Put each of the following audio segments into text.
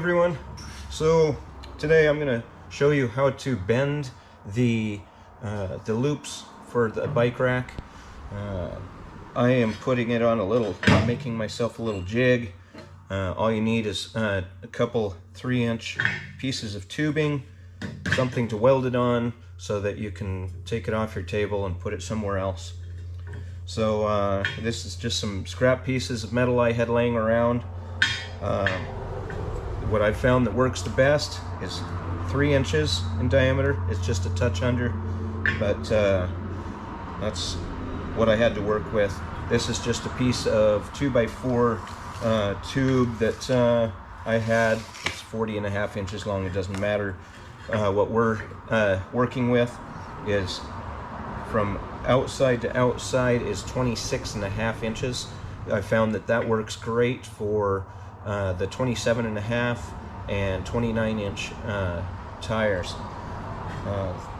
everyone. So today I'm going to show you how to bend the loops for the bike rack. I am putting it on I'm making myself a little jig. All you need is a couple 3-inch pieces of tubing, something to weld it on so that you can take it off your table and put it somewhere else. So this is just some scrap pieces of metal I had laying around. What I've found that works the best is 3 inches in diameter. It's just a touch under, but that's what I had to work with. This is just a piece of 2x4 tube that I had. It's 40.5 inches long. It doesn't matter. What we're working with is from outside to outside is 26.5 inches. I found that works great for the 27.5 and 29-inch tires.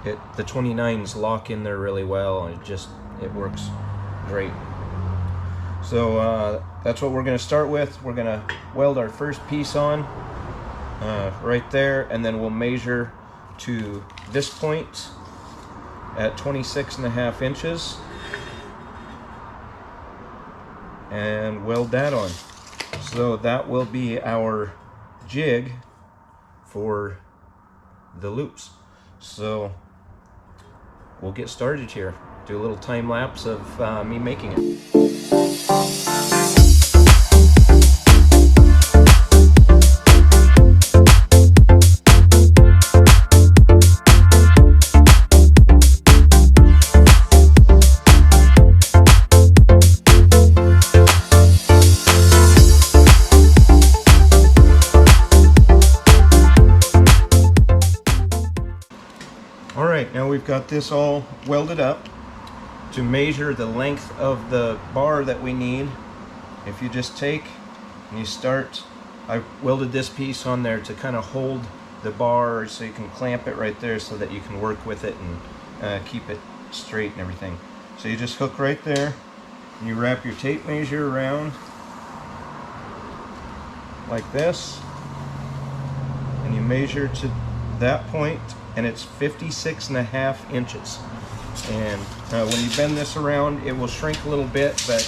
The 29s lock in there really well, and it works great. So that's what we're going to start with. We're going to weld our first piece on right there, and then we'll measure to this point at 26.5 inches and weld that on. So that will be our jig for the loops. So we'll get started here. Do a little time lapse of me making it. Alright, now we've got this all welded up. To measure the length of the bar that we need, if you just take and you start, I welded this piece on there to kind of hold the bar so you can clamp it right there so that you can work with it and keep it straight and everything. So you just hook right there and you wrap your tape measure around like this, and you measure to that point, and it's 56.5 inches. And when you bend this around, it will shrink a little bit, but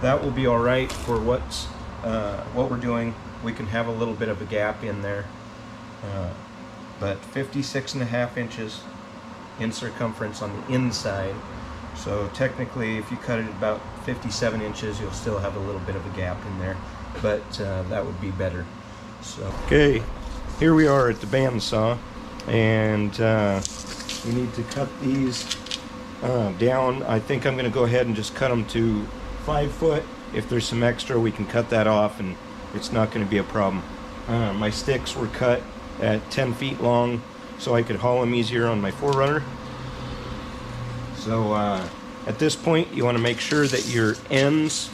that will be all right for what we're doing. We can have a little bit of a gap in there, but 56.5 inches in circumference on the inside. So technically, if you cut it about 57 inches, you'll still have a little bit of a gap in there, but that would be better. So okay, here we are at the bandsaw, and we need to cut these down. I think I'm going to go ahead and just cut them to 5 foot. If there's some extra, we can cut that off and it's not going to be a problem. My sticks were cut at 10 feet long so I could haul them easier on my 4Runner. So at this point, you want to make sure that your ends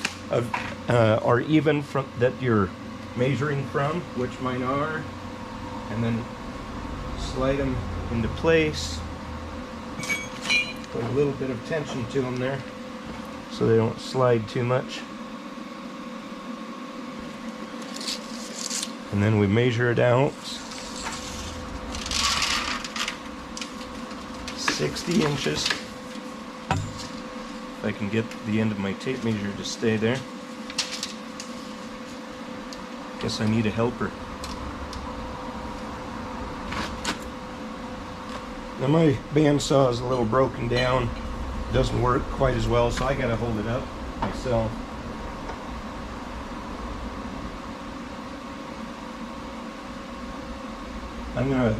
are even from that you're measuring from, which mine are, and then slide them into place. Put a little bit of tension to them there so they don't slide too much. And then we measure it out. 60 inches. If I can get the end of my tape measure to stay there. Guess I need a helper. Now my bandsaw is a little broken down, doesn't work quite as well, so I gotta hold it up myself. I'm gonna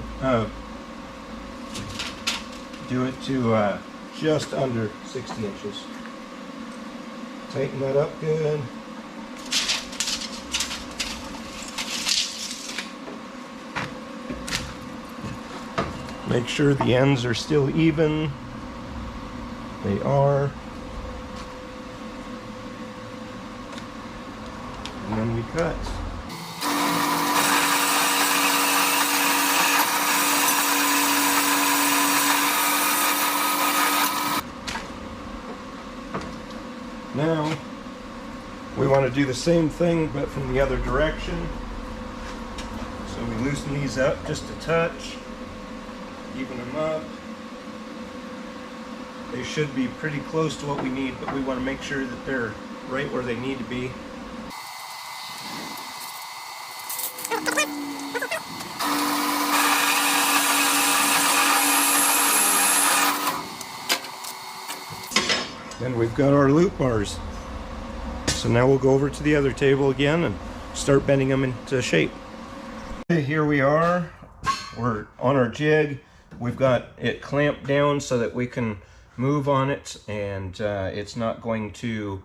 do it to just under 60 inches. Tighten that up good. Make sure the ends are still even. They are. And then we cut. Now, we want to do the same thing, but from the other direction. So we loosen these up just a touch, even them up. They should be pretty close to what we need, but we want to make sure that they're right where they need to be. Then we've got our loop bars. So now we'll go over to the other table again and start bending them into shape. Okay, here we are. We're on our jig. We've got it clamped down so that we can move on it, and it's not going to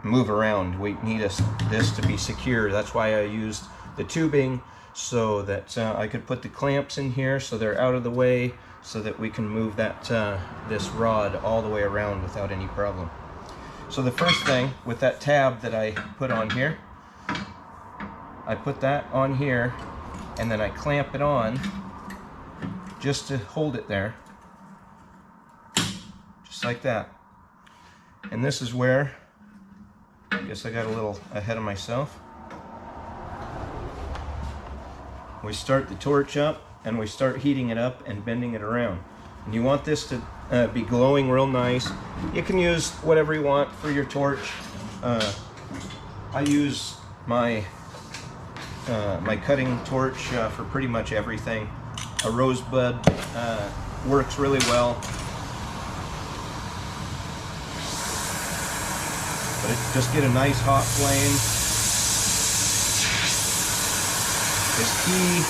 move around. We need this to be secure. That's why I used the tubing, so that I could put the clamps in here so they're out of the way, so that we can move that this rod all the way around without any problem. So the first thing, with that tab that I put on here, I put that on here, and then I clamp it on just to hold it there, just like that. And this is where, I guess I got a little ahead of myself. We start the torch up and we start heating it up and bending it around. And you want this to be glowing real nice. You can use whatever you want for your torch. I use my my cutting torch for pretty much everything. A rosebud works really well, but just get a nice hot flame is key.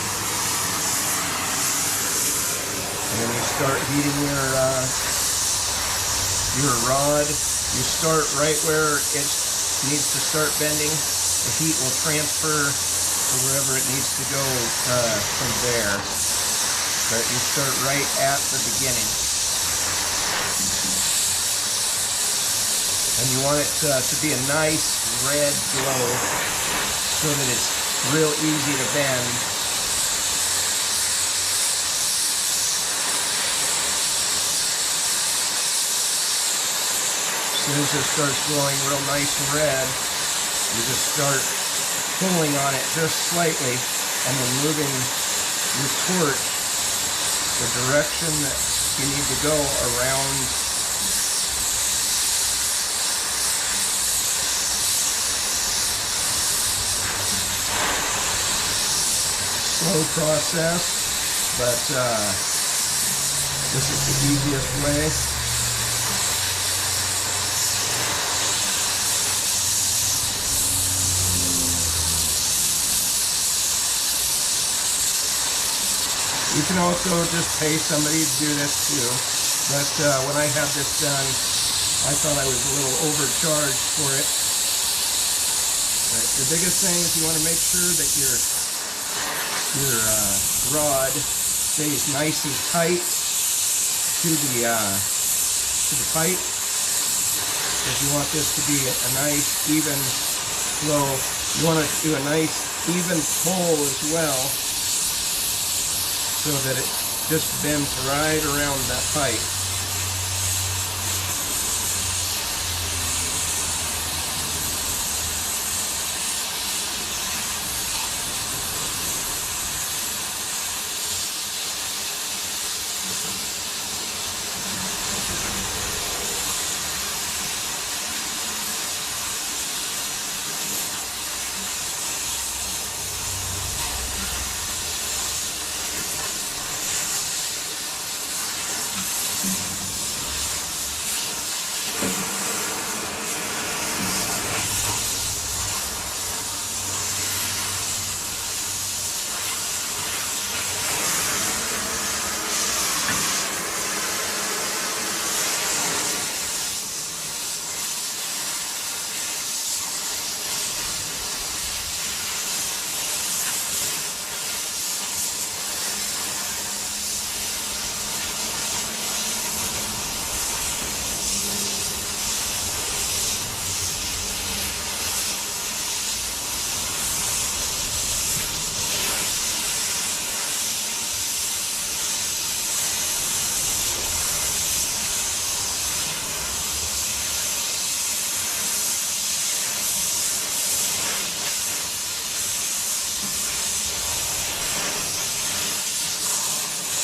And then you start heating your rod. You start right where it needs to start bending. The heat will transfer to wherever it needs to go from there. But you start right at the beginning. And you want it to be a nice red glow so that it's real easy to bend. As soon as it starts glowing real nice and red, you just start pulling on it just slightly and then moving your torch the direction that you need to go around. Slow process, but this is the easiest way. You can also just pay somebody to do this too, but when I had this done, I thought I was a little overcharged for it. But the biggest thing is you want to make sure that your rod stays nice and tight to the pipe, because you want this to be a nice even flow. You want to do a nice even pull as well, so that it just bends right around that pipe.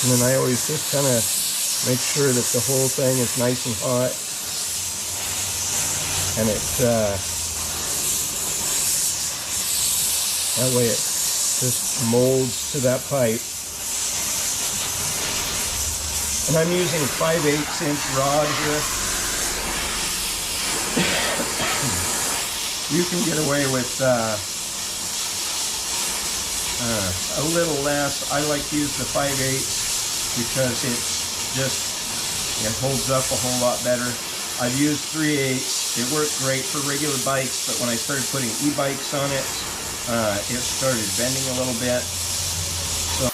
And then I always just kind of make sure that the whole thing is nice and hot. And it, that way it just molds to that pipe. And I'm using 5/8 inch rod here. You can get away with a little less. I like to use the 5/8 because it holds up a whole lot better. I've used 3/8. It worked great for regular bikes, but when I started putting e-bikes on it, it started bending a little bit. So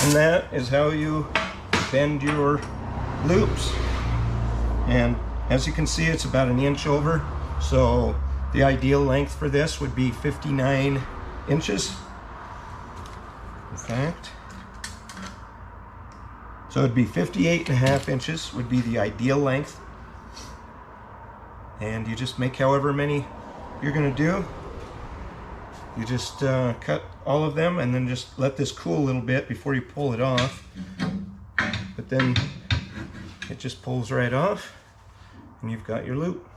and that is how you bend your loops. And as you can see, it's about an inch over. So the ideal length for this would be 59 inches. In fact, so it'd be 58.5 inches would be the ideal length. And you just make however many you're gonna do. You just cut all of them and then just let this cool a little bit before you pull it off. But then it just pulls right off and you've got your loop.